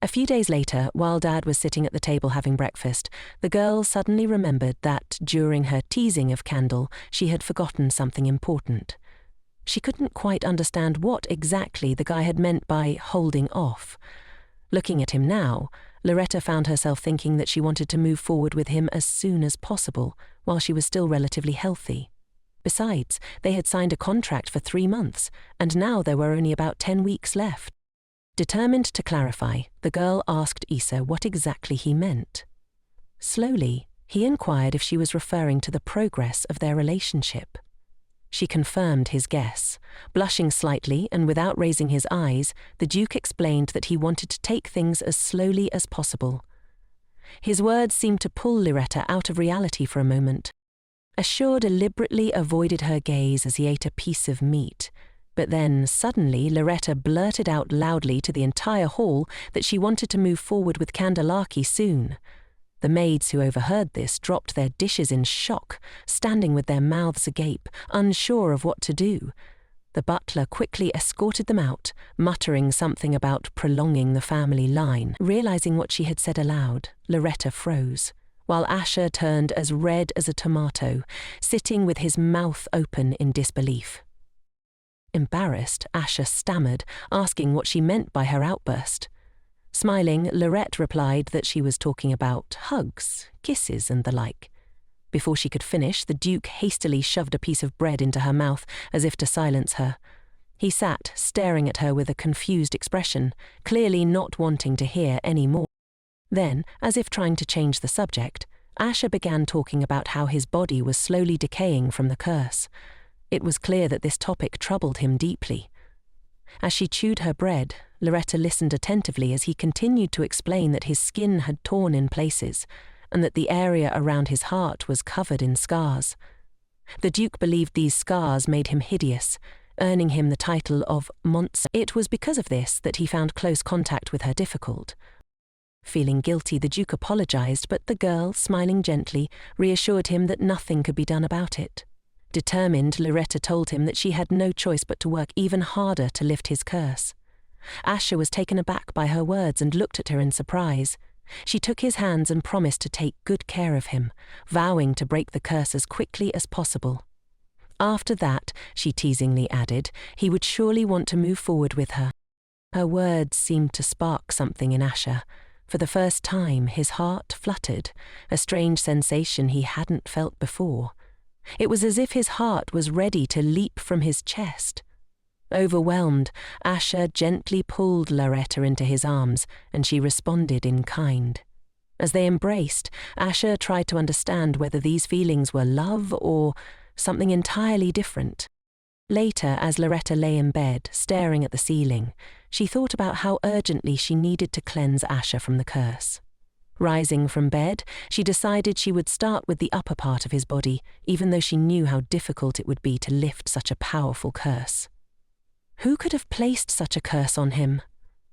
A few days later, while Dad was sitting at the table having breakfast, the girl suddenly remembered that, during her teasing of Candle, she had forgotten something important. She couldn't quite understand what exactly the guy had meant by holding off. Looking at him now, Lariette found herself thinking that she wanted to move forward with him as soon as possible, while she was still relatively healthy. Besides, they had signed a contract for 3 months, and now there were only about 10 weeks left. Determined to clarify, the girl asked Issa what exactly he meant. Slowly, he inquired if she was referring to the progress of their relationship. She confirmed his guess. Blushing slightly and without raising his eyes, the Duke explained that he wanted to take things as slowly as possible. His words seemed to pull Lariette out of reality for a moment. Ashur deliberately avoided her gaze as he ate a piece of meat. But then, suddenly, Lariette blurted out loudly to the entire hall that she wanted to move forward with Candelaki soon. The maids who overheard this dropped their dishes in shock, standing with their mouths agape, unsure of what to do. The butler quickly escorted them out, muttering something about prolonging the family line. Realizing what she had said aloud, Lariette froze, while Asher turned as red as a tomato, sitting with his mouth open in disbelief. Embarrassed, Asher stammered, asking what she meant by her outburst. Smiling, Lariette replied that she was talking about hugs, kisses, and the like. Before she could finish, the Duke hastily shoved a piece of bread into her mouth as if to silence her. He sat, staring at her with a confused expression, clearly not wanting to hear any more. Then, as if trying to change the subject, Asher began talking about how his body was slowly decaying from the curse. It was clear that this topic troubled him deeply. As she chewed her bread, Lariette listened attentively as he continued to explain that his skin had torn in places, and that the area around his heart was covered in scars. The Duke believed these scars made him hideous, earning him the title of monster. It was because of this that he found close contact with her difficult. Feeling guilty, the Duke apologized, but the girl, smiling gently, reassured him that nothing could be done about it. Determined, Lariette told him that she had no choice but to work even harder to lift his curse. Asher was taken aback by her words and looked at her in surprise. She took his hands and promised to take good care of him, vowing to break the curse as quickly as possible. After that, she teasingly added, he would surely want to move forward with her. Her words seemed to spark something in Asher. For the first time, his heart fluttered, a strange sensation he hadn't felt before. It was as if his heart was ready to leap from his chest. Overwhelmed, Asher gently pulled Lariette into his arms, and she responded in kind. As they embraced, Asher tried to understand whether these feelings were love or something entirely different. Later, as Lariette lay in bed, staring at the ceiling, she thought about how urgently she needed to cleanse Asher from the curse. Rising from bed, she decided she would start with the upper part of his body, even though she knew how difficult it would be to lift such a powerful curse. Who could have placed such a curse on him?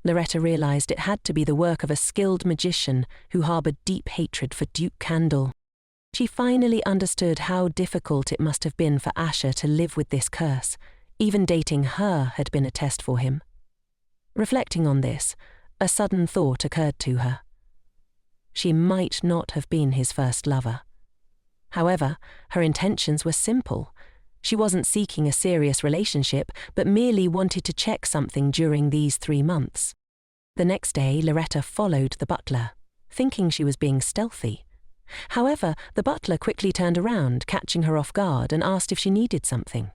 Lariette realized it had to be the work of a skilled magician who harbored deep hatred for Duke Candle. She finally understood how difficult it must have been for Asher to live with this curse. Even dating her had been a test for him. Reflecting on this, a sudden thought occurred to her. She might not have been his first lover. However, her intentions were simple. She wasn't seeking a serious relationship, but merely wanted to check something during these 3 months. The next day, Lariette followed the butler, thinking she was being stealthy. However, the butler quickly turned around, catching her off guard, and asked if she needed something.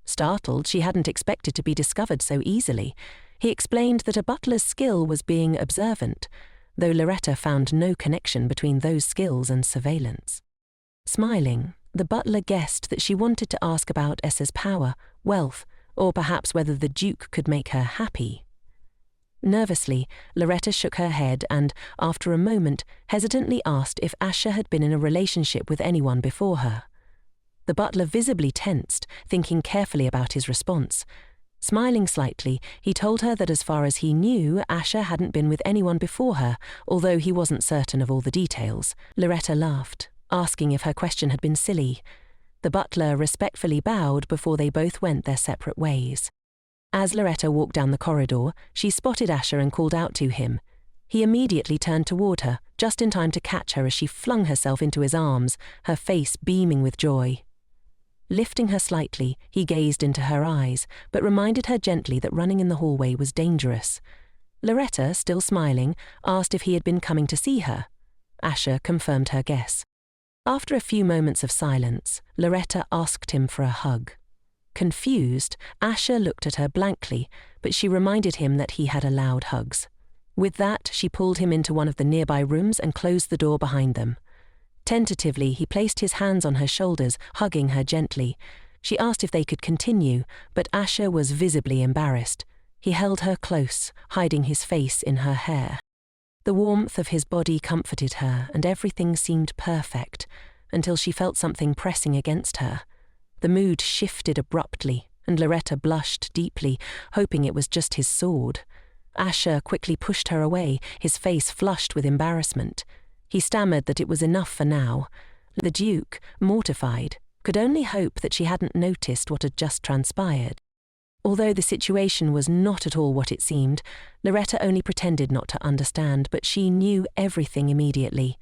Startled, she hadn't expected to be discovered so easily. He explained that a butler's skill was being observant, though Lariette found no connection between those skills and surveillance. Smiling, the butler guessed that she wanted to ask about Essa's power, wealth, or perhaps whether the Duke could make her happy. Nervously, Lariette shook her head and, after a moment, hesitantly asked if Asher had been in a relationship with anyone before her. The butler visibly tensed, thinking carefully about his response. Smiling slightly, he told her that as far as he knew, Asher hadn't been with anyone before her, although he wasn't certain of all the details. Lariette laughed, asking if her question had been silly. The butler respectfully bowed before they both went their separate ways. As Lariette walked down the corridor, she spotted Asher and called out to him. He immediately turned toward her, just in time to catch her as she flung herself into his arms, her face beaming with joy. Lifting her slightly, he gazed into her eyes, but reminded her gently that running in the hallway was dangerous. Lariette, still smiling, asked if he had been coming to see her. Asher confirmed her guess. After a few moments of silence, Lariette asked him for a hug. Confused, Asher looked at her blankly, but she reminded him that he had allowed hugs. With that, she pulled him into one of the nearby rooms and closed the door behind them. Tentatively, he placed his hands on her shoulders, hugging her gently. She asked if they could continue, but Asher was visibly embarrassed. He held her close, hiding his face in her hair. The warmth of his body comforted her, and everything seemed perfect, until she felt something pressing against her. The mood shifted abruptly, and Lariette blushed deeply, hoping it was just his sword. Asher quickly pushed her away, his face flushed with embarrassment. He stammered that it was enough for now. The Duke, mortified, could only hope that she hadn't noticed what had just transpired. Although the situation was not at all what it seemed, Lariette only pretended not to understand, but she knew everything immediately.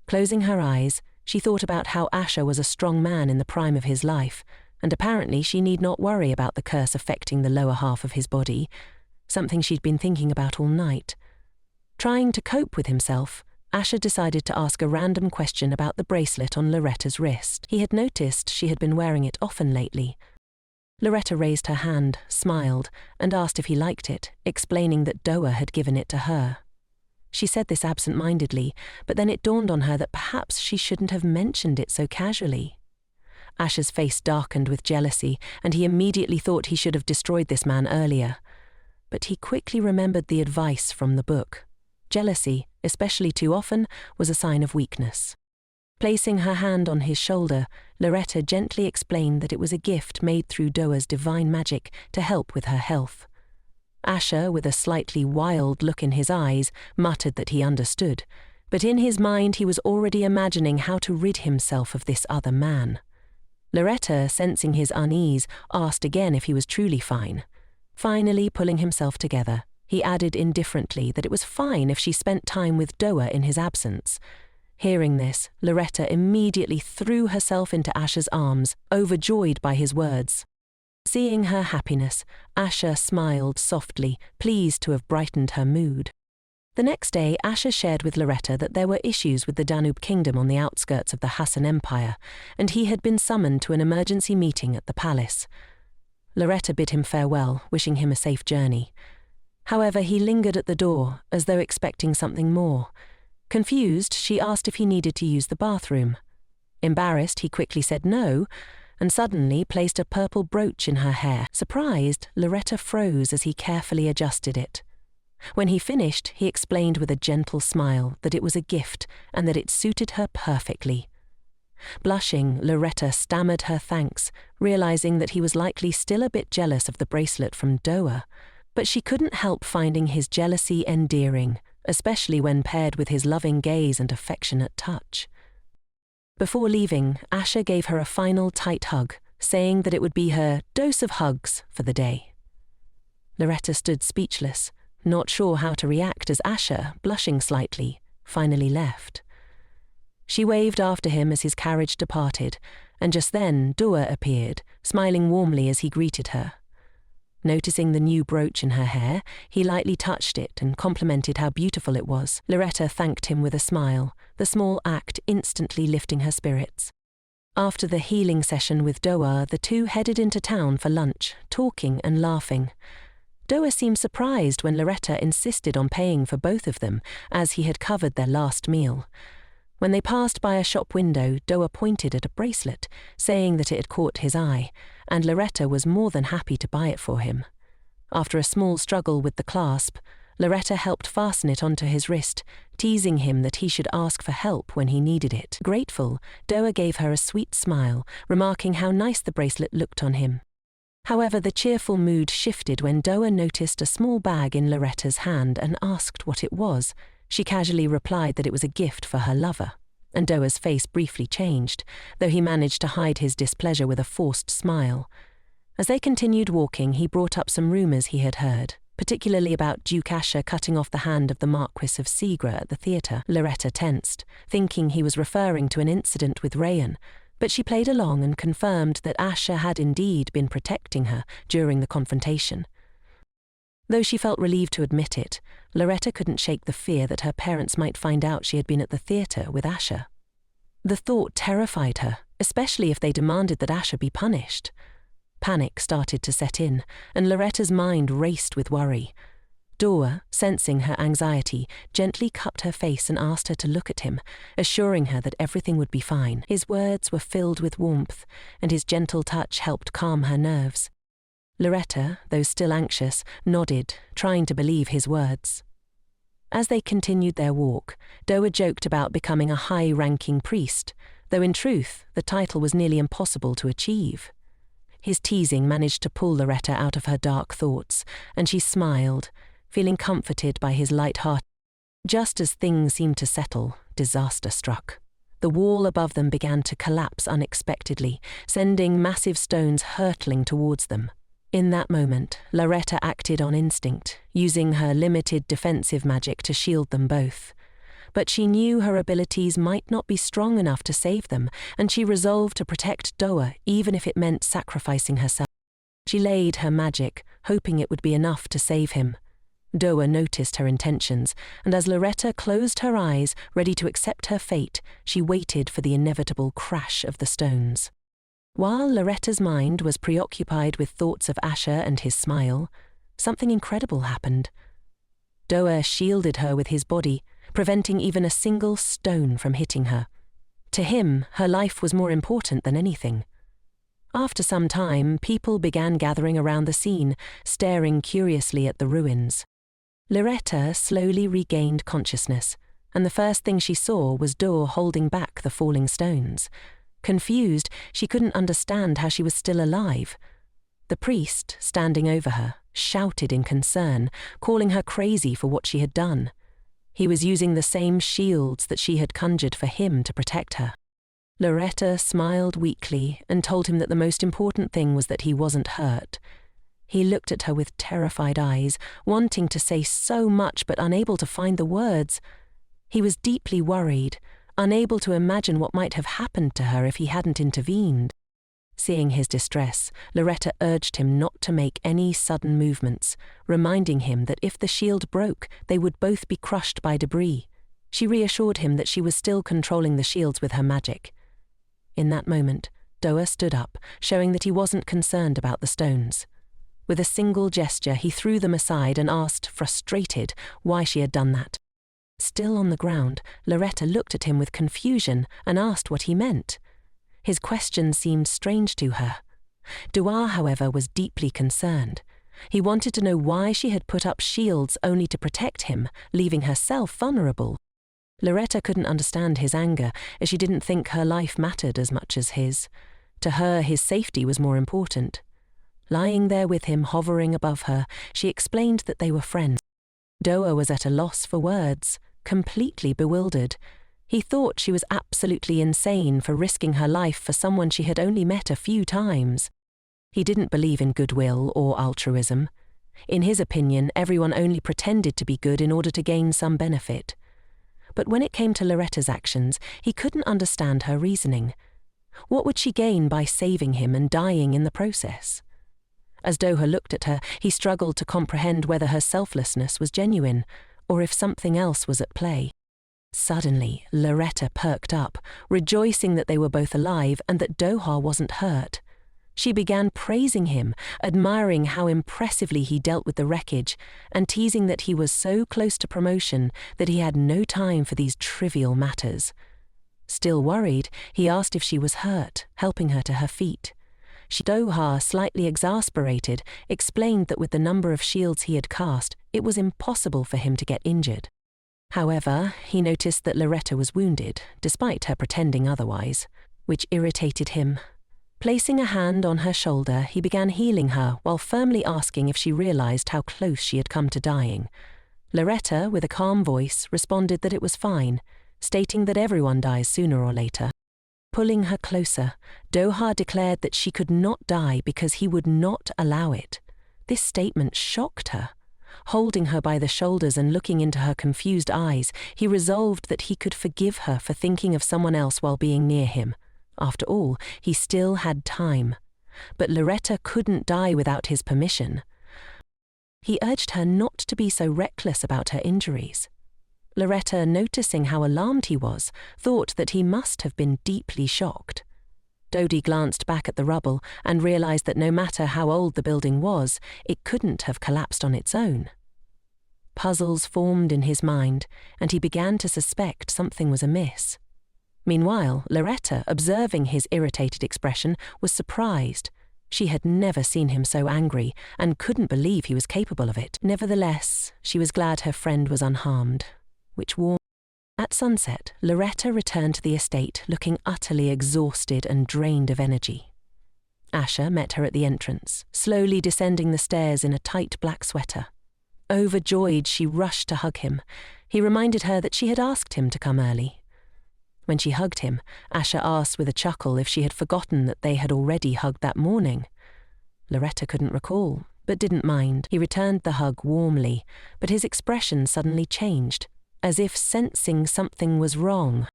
Closing her eyes, she thought about how Asher was a strong man in the prime of his life, and apparently she need not worry about the curse affecting the lower half of his body, something she'd been thinking about all night. Trying to cope with himself, Asher decided to ask a random question about the bracelet on Larette's wrist. He had noticed she had been wearing it often lately. Lariette raised her hand, smiled, and asked if he liked it, explaining that Doha had given it to her. She said this absent-mindedly, but then it dawned on her that perhaps she shouldn't have mentioned it so casually. Asher's face darkened with jealousy, and he immediately thought he should have destroyed this man earlier. But he quickly remembered the advice from the book. Jealousy, especially too often, was a sign of weakness. Placing her hand on his shoulder, Lariette gently explained that it was a gift made through Doha's divine magic to help with her health. Asher, with a slightly wild look in his eyes, muttered that he understood, but in his mind he was already imagining how to rid himself of this other man. Lariette, sensing his unease, asked again if he was truly fine. Finally, pulling himself together, he added indifferently that it was fine if she spent time with Doha in his absence. Hearing this, Lariette immediately threw herself into Asher's arms, overjoyed by his words. Seeing her happiness, Asher smiled softly, pleased to have brightened her mood. The next day, Asher shared with Lariette that there were issues with the Danube kingdom on the outskirts of the Hassan Empire, and he had been summoned to an emergency meeting at the palace. Lariette bid him farewell, wishing him a safe journey. However, he lingered at the door, as though expecting something more. Confused, she asked if he needed to use the bathroom. Embarrassed, he quickly said no, and suddenly placed a purple brooch in her hair. Surprised, Lariette froze as he carefully adjusted it. When he finished, he explained with a gentle smile that it was a gift and that it suited her perfectly. Blushing, Lariette stammered her thanks, realizing that he was likely still a bit jealous of the bracelet from Doha, but she couldn't help finding his jealousy endearing, especially when paired with his loving gaze and affectionate touch. Before leaving, Asher gave her a final tight hug, saying that it would be her dose of hugs for the day. Lariette stood speechless, not sure how to react as Asher, blushing slightly, finally left. She waved after him as his carriage departed, and just then Doha appeared, smiling warmly as he greeted her. Noticing the new brooch in her hair, he lightly touched it and complimented how beautiful it was. Lariette thanked him with a smile, the small act instantly lifting her spirits. After the healing session with Doha, the two headed into town for lunch, talking and laughing. Doha seemed surprised when Lariette insisted on paying for both of them, as he had covered their last meal. When they passed by a shop window, Doha pointed at a bracelet, saying that it had caught his eye, and Lariette was more than happy to buy it for him. After a small struggle with the clasp, Lariette helped fasten it onto his wrist, teasing him that he should ask for help when he needed it. Grateful, Doha gave her a sweet smile, remarking how nice the bracelet looked on him. However, the cheerful mood shifted when Doha noticed a small bag in Larette's hand and asked what it was. She casually replied that it was a gift for her lover, and Doha's face briefly changed, though he managed to hide his displeasure with a forced smile. As they continued walking, he brought up some rumors he had heard. particularly about Duke Asher cutting off the hand of the Marquis of Segre at the theatre. Lariette tensed, thinking he was referring to an incident with Rayan, but she played along and confirmed that Asher had indeed been protecting her during the confrontation. Though she felt relieved to admit it, Lariette couldn't shake the fear that her parents might find out she had been at the theatre with Asher. The thought terrified her, especially if they demanded that Asher be punished. Panic started to set in, and Larette's mind raced with worry. Doha, sensing her anxiety, gently cupped her face and asked her to look at him, assuring her that everything would be fine. His words were filled with warmth, and his gentle touch helped calm her nerves. Lariette, though still anxious, nodded, trying to believe his words. As they continued their walk, Doha joked about becoming a high-ranking priest, though in truth the title was nearly impossible to achieve. His teasing managed to pull Lariette out of her dark thoughts, and she smiled, feeling comforted by his light heart. Just as things seemed to settle, disaster struck. The wall above them began to collapse unexpectedly, sending massive stones hurtling towards them. In that moment, Lariette acted on instinct, using her limited defensive magic to shield them both. But she knew her abilities might not be strong enough to save them, and she resolved to protect Doha even if it meant sacrificing herself. She laid her magic, hoping it would be enough to save him. Doha noticed her intentions, and as Lariette closed her eyes, ready to accept her fate, she waited for the inevitable crash of the stones. While Larette's mind was preoccupied with thoughts of Asher and his smile, something incredible happened. Doha shielded her with his body, preventing even a single stone from hitting her. To him, her life was more important than anything. After some time, people began gathering around the scene, staring curiously at the ruins. Lariette slowly regained consciousness, and the first thing she saw was Doha holding back the falling stones. Confused, she couldn't understand how she was still alive. The priest, standing over her, shouted in concern, calling her crazy for what she had done. He was using the same shields that she had conjured for him to protect her. Lariette smiled weakly and told him that the most important thing was that he wasn't hurt. He looked at her with terrified eyes, wanting to say so much but unable to find the words. He was deeply worried, unable to imagine what might have happened to her if he hadn't intervened. Seeing his distress, Lariette urged him not to make any sudden movements, reminding him that if the shield broke, they would both be crushed by debris. She reassured him that she was still controlling the shields with her magic. In that moment, Doha stood up, showing that he wasn't concerned about the stones. With a single gesture, he threw them aside and asked, frustrated, why she had done that. Still on the ground, Lariette looked at him with confusion and asked what he meant. His question seemed strange to her. Doha, however, was deeply concerned. He wanted to know why she had put up shields only to protect him, leaving herself vulnerable. Lariette couldn't understand his anger, as she didn't think her life mattered as much as his. To her, his safety was more important. Lying there with him hovering above her, she explained that they were friends. Doha was at a loss for words, completely bewildered. He thought she was absolutely insane for risking her life for someone she had only met a few times. He didn't believe in goodwill or altruism. In his opinion, everyone only pretended to be good in order to gain some benefit. But when it came to Larette's actions, he couldn't understand her reasoning. What would she gain by saving him and dying in the process? As Doha looked at her, he struggled to comprehend whether her selflessness was genuine, or if something else was at play. Suddenly, Lariette perked up, rejoicing that they were both alive and that Doha wasn't hurt. She began praising him, admiring how impressively he dealt with the wreckage, and teasing that he was so close to promotion that he had no time for these trivial matters. Still worried, he asked if she was hurt, helping her to her feet. Doha, slightly exasperated, explained that with the number of shields he had cast, it was impossible for him to get injured. However, he noticed that Lariette was wounded, despite her pretending otherwise, which irritated him. Placing a hand on her shoulder, he began healing her while firmly asking if she realized how close she had come to dying. Lariette, with a calm voice, responded that it was fine, stating that everyone dies sooner or later. Pulling her closer, Doha declared that she could not die because he would not allow it. This statement shocked her. Holding her by the shoulders and looking into her confused eyes, he resolved that he could forgive her for thinking of someone else while being near him. After all, he still had time. But Lariette couldn't die without his permission. He urged her not to be so reckless about her injuries. Lariette, noticing how alarmed he was, thought that he must have been deeply shocked. Dodie glanced back at the rubble and realized that no matter how old the building was, it couldn't have collapsed on its own. Puzzles formed in his mind, and he began to suspect something was amiss. Meanwhile, Lariette, observing his irritated expression, was surprised. She had never seen him so angry and couldn't believe he was capable of it. Nevertheless, she was glad her friend was unharmed, which warmed. At sunset, Lariette returned to the estate looking utterly exhausted and drained of energy. Asher met her at the entrance, slowly descending the stairs in a tight black sweater. Overjoyed, she rushed to hug him. He reminded her that she had asked him to come early. When she hugged him, Asher asked with a chuckle if she had forgotten that they had already hugged that morning. Lariette couldn't recall, but didn't mind. He returned the hug warmly, but his expression suddenly changed, as if sensing something was wrong.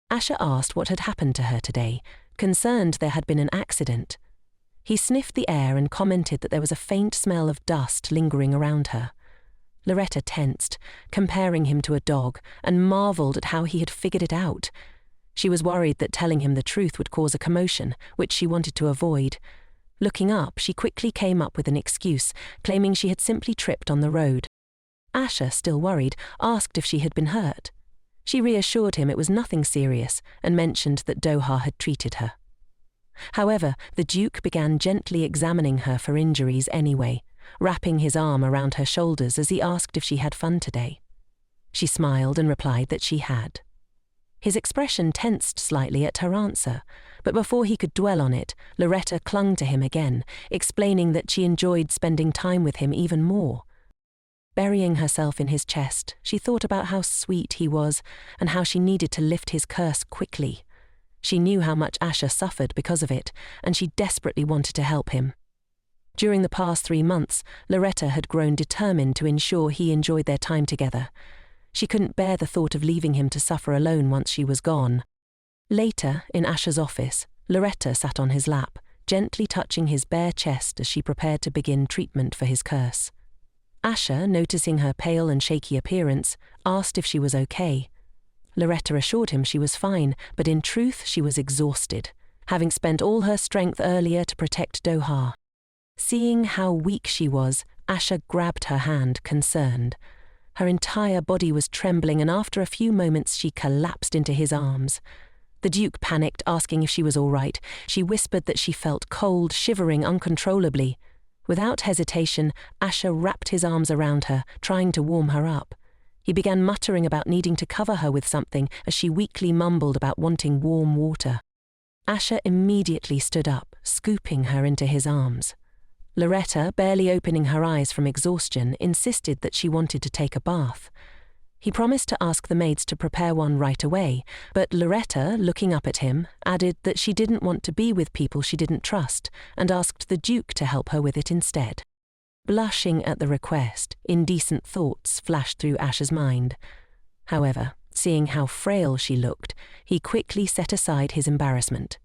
Asher asked what had happened to her today, concerned there had been an accident. He sniffed the air and commented that there was a faint smell of dust lingering around her. Lariette tensed, comparing him to a dog, and marveled at how he had figured it out. She was worried that telling him the truth would cause a commotion, which she wanted to avoid. Looking up, she quickly came up with an excuse, claiming she had simply tripped on the road. Asher, still worried, asked if she had been hurt. She reassured him it was nothing serious and mentioned that Doha had treated her. However, the Duke began gently examining her for injuries anyway, wrapping his arm around her shoulders as he asked if she had fun today. She smiled and replied that she had. His expression tensed slightly at her answer, but before he could dwell on it, Lariette clung to him again, explaining that she enjoyed spending time with him even more. Burying herself in his chest, she thought about how sweet he was and how she needed to lift his curse quickly. She knew how much Asher suffered because of it, and she desperately wanted to help him. During the past 3 months, Lariette had grown determined to ensure he enjoyed their time together. She couldn't bear the thought of leaving him to suffer alone once she was gone. Later, in Asher's office, Lariette sat on his lap, gently touching his bare chest as she prepared to begin treatment for his curse. Asher, noticing her pale and shaky appearance, asked if she was okay. Lariette assured him she was fine, but in truth she was exhausted, having spent all her strength earlier to protect Doha. Seeing how weak she was, Asher grabbed her hand, concerned. Her entire body was trembling, and after a few moments she collapsed into his arms. The Duke panicked, asking if she was all right. She whispered that she felt cold, shivering uncontrollably. Without hesitation, Asher wrapped his arms around her, trying to warm her up. He began muttering about needing to cover her with something as she weakly mumbled about wanting warm water. Asher immediately stood up, scooping her into his arms. Lariette, barely opening her eyes from exhaustion, insisted that she wanted to take a bath. He promised to ask the maids to prepare one right away, but Lariette, looking up at him, added that she didn't want to be with people she didn't trust and asked the Duke to help her with it instead. Blushing at the request, indecent thoughts flashed through Asher's mind. However, seeing how frail she looked, he quickly set aside his embarrassment.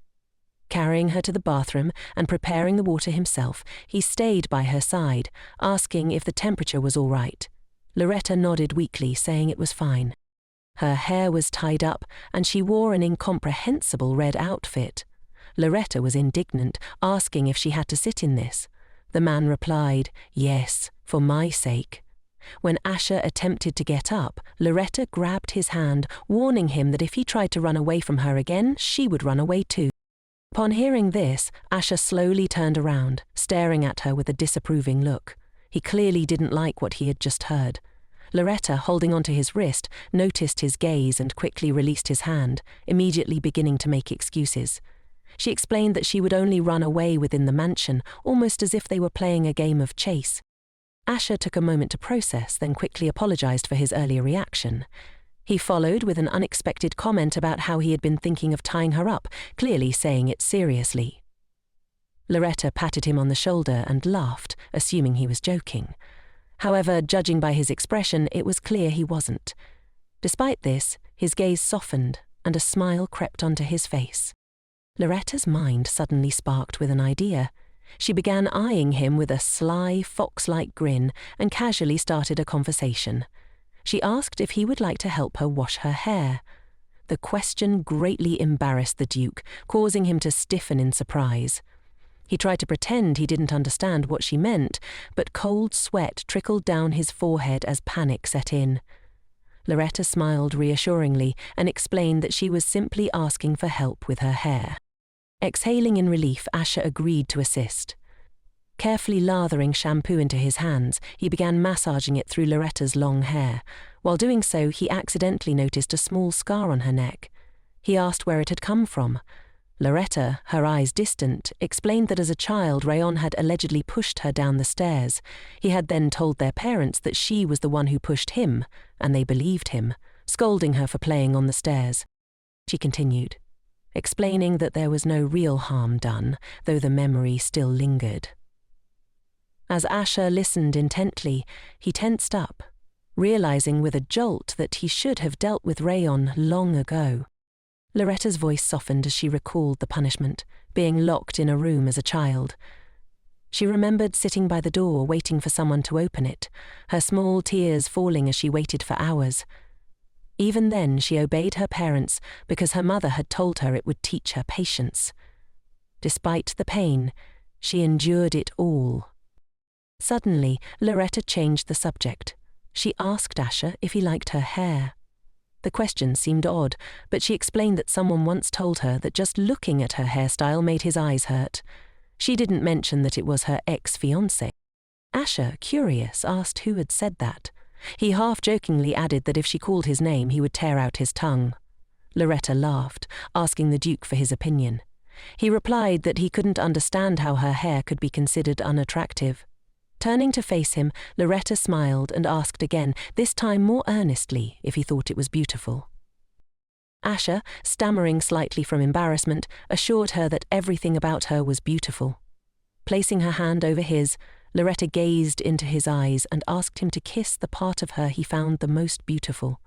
Carrying her to the bathroom and preparing the water himself, he stayed by her side, asking if the temperature was all right. Lariette nodded weakly, saying it was fine. Her hair was tied up, and she wore an incomprehensible red outfit. Lariette was indignant, asking if she had to sit in this. The man replied, "Yes, for my sake." When Asher attempted to get up, Lariette grabbed his hand, warning him that if he tried to run away from her again, she would run away too. Upon hearing this, Asher slowly turned around, staring at her with a disapproving look. He clearly didn't like what he had just heard. Lariette, holding onto his wrist, noticed his gaze and quickly released his hand, immediately beginning to make excuses. She explained that she would only run away within the mansion, almost as if they were playing a game of chase. Asher took a moment to process, then quickly apologized for his earlier reaction. He followed with an unexpected comment about how he had been thinking of tying her up, clearly saying it seriously. Lariette patted him on the shoulder and laughed, assuming he was joking. However, judging by his expression, it was clear he wasn't. Despite this, his gaze softened and a smile crept onto his face. Loretta's mind suddenly sparked with an idea. She began eyeing him with a sly, fox-like grin and casually started a conversation. She asked if he would like to help her wash her hair. The question greatly embarrassed the Duke, causing him to stiffen in surprise. He tried to pretend he didn't understand what she meant, but cold sweat trickled down his forehead as panic set in. Loretta smiled reassuringly and explained that she was simply asking for help with her hair. Exhaling in relief, Asher agreed to assist. Carefully lathering shampoo into his hands, he began massaging it through Loretta's long hair. While doing so, he accidentally noticed a small scar on her neck. He asked where it had come from. Loretta, her eyes distant, explained that as a child Rayon had allegedly pushed her down the stairs. He had then told their parents that she was the one who pushed him, and they believed him, scolding her for playing on the stairs. She continued, explaining that there was no real harm done, though the memory still lingered. As Asher listened intently, he tensed up, realizing with a jolt that he should have dealt with Rayon long ago. Loretta's voice softened as she recalled the punishment, being locked in a room as a child. She remembered sitting by the door waiting for someone to open it, her small tears falling as she waited for hours. Even then she obeyed her parents because her mother had told her it would teach her patience. Despite the pain, she endured it all. Suddenly, Loretta changed the subject. She asked Asher if he liked her hair. The question seemed odd, but she explained that someone once told her that just looking at her hairstyle made his eyes hurt. She didn't mention that it was her ex-fiance. Asher, curious, asked who had said that. He half-jokingly added that if she called his name, he would tear out his tongue. Loretta laughed, asking the Duke for his opinion. He replied that he couldn't understand how her hair could be considered unattractive. Turning to face him, Loretta smiled and asked again, this time more earnestly, if he thought it was beautiful. Asher, stammering slightly from embarrassment, assured her that everything about her was beautiful. Placing her hand over his, Loretta gazed into his eyes and asked him to kiss the part of her he found the most beautiful.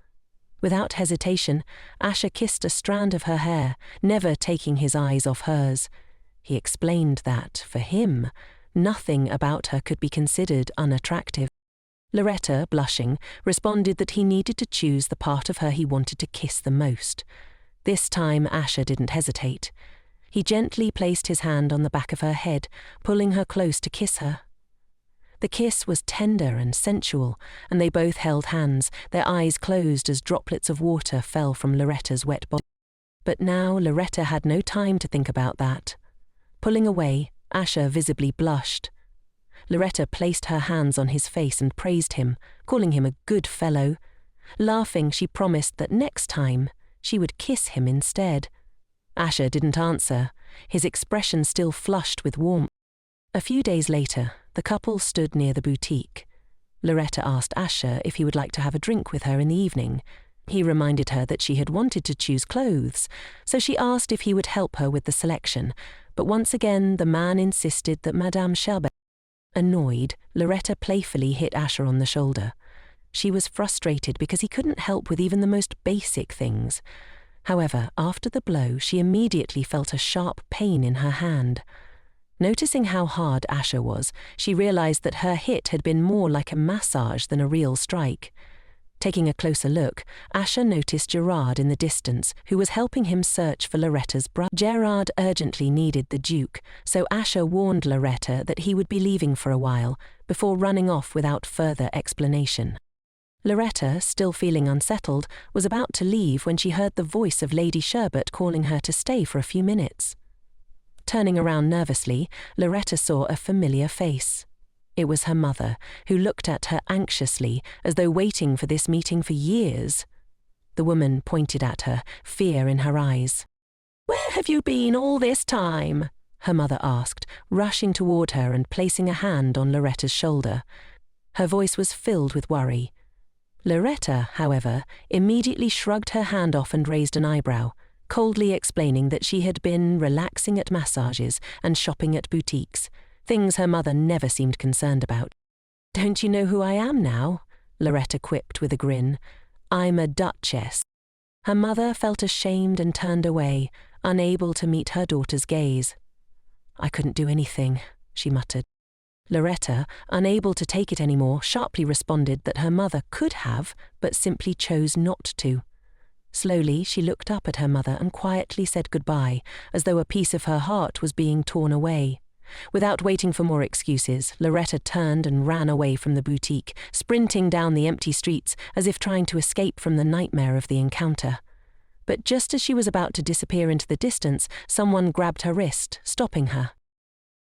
Without hesitation, Asher kissed a strand of her hair, never taking his eyes off hers. He explained that, for him, nothing about her could be considered unattractive. Loretta, blushing, responded that he needed to choose the part of her he wanted to kiss the most. This time Asher didn't hesitate. He gently placed his hand on the back of her head, pulling her close to kiss her. The kiss was tender and sensual, and they both held hands, their eyes closed as droplets of water fell from Loretta's wet body. But now Loretta had no time to think about that. Pulling away, Asher visibly blushed. Loretta placed her hands on his face and praised him, calling him a good fellow. Laughing, she promised that next time she would kiss him instead. Asher didn't answer, his expression still flushed with warmth. A few days later, the couple stood near the boutique. Loretta asked Asher if he would like to have a drink with her in the evening. He reminded her that she had wanted to choose clothes, so she asked if he would help her with the selection, but once again the man insisted that Madame Sherbet. Annoyed, Loretta playfully hit Asher on the shoulder. She was frustrated because he couldn't help with even the most basic things. However, after the blow, she immediately felt a sharp pain in her hand. Noticing how hard Asher was, she realized that her hit had been more like a massage than a real strike. Taking a closer look, Asher noticed Gerard in the distance, who was helping him search for Loretta's brother. Gerard urgently needed the Duke, so Asher warned Loretta that he would be leaving for a while, before running off without further explanation. Loretta, still feeling unsettled, was about to leave when she heard the voice of Lady Sherbet calling her to stay for a few minutes. Turning around nervously, Loretta saw a familiar face. It was her mother, who looked at her anxiously, as though waiting for this meeting for years. The woman pointed at her, fear in her eyes. "Where have you been all this time?" her mother asked, rushing toward her and placing a hand on Loretta's shoulder. Her voice was filled with worry. Loretta, however, immediately shrugged her hand off and raised an eyebrow, coldly explaining that she had been relaxing at massages and shopping at boutiques, things her mother never seemed concerned about. Don't you know who I am now? Loretta quipped with a grin. I'm a duchess. Her mother felt ashamed and turned away, unable to meet her daughter's gaze. I couldn't do anything, she muttered. Loretta, unable to take it anymore, sharply responded that her mother could have, but simply chose not to. Slowly, she looked up at her mother and quietly said goodbye, as though a piece of her heart was being torn away. Without waiting for more excuses, Loretta turned and ran away from the boutique, sprinting down the empty streets as if trying to escape from the nightmare of the encounter. But just as she was about to disappear into the distance, someone grabbed her wrist, stopping her.